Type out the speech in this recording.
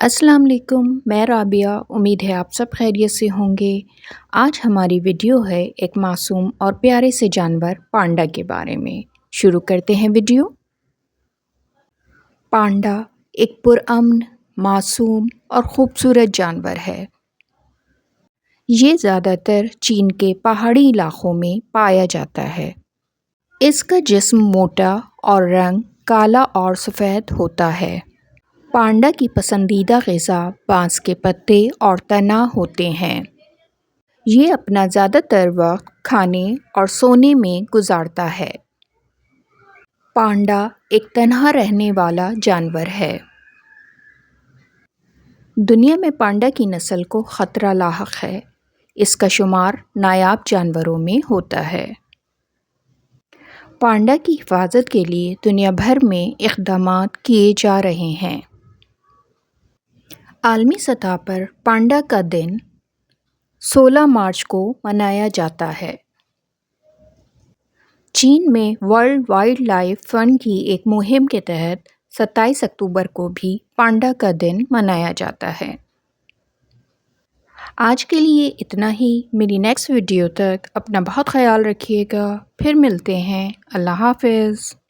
السلام علیکم، میں رابعہ۔ امید ہے آپ سب خیریت سے ہوں گے۔ آج ہماری ویڈیو ہے ایک معصوم اور پیارے سے جانور پانڈا کے بارے میں۔ شروع کرتے ہیں ویڈیو۔ پانڈا ایک پرامن، معصوم اور خوبصورت جانور ہے۔ یہ زیادہ تر چین کے پہاڑی علاقوں میں پایا جاتا ہے۔ اس کا جسم موٹا اور رنگ کالا اور سفید ہوتا ہے۔ پانڈا کی پسندیدہ غذا بانس کے پتے اور تنا ہوتے ہیں۔ یہ اپنا زیادہ تر وقت کھانے اور سونے میں گزارتا ہے۔ پانڈا ایک تنہا رہنے والا جانور ہے۔ دنیا میں پانڈا کی نسل کو خطرہ لاحق ہے۔ اس کا شمار نایاب جانوروں میں ہوتا ہے۔ پانڈا کی حفاظت کے لیے دنیا بھر میں اقدامات کیے جا رہے ہیں۔ عالمی سطح پر پانڈا کا دن 16 مارچ کو منایا جاتا ہے۔ چین میں ورلڈ وائلڈ لائف فنڈ کی ایک مہم کے تحت 27 اکتوبر کو بھی پانڈا کا دن منایا جاتا ہے۔ آج کے لیے اتنا ہی۔ میری نیکسٹ ویڈیو تک اپنا بہت خیال رکھیے گا۔ پھر ملتے ہیں۔ اللہ حافظ۔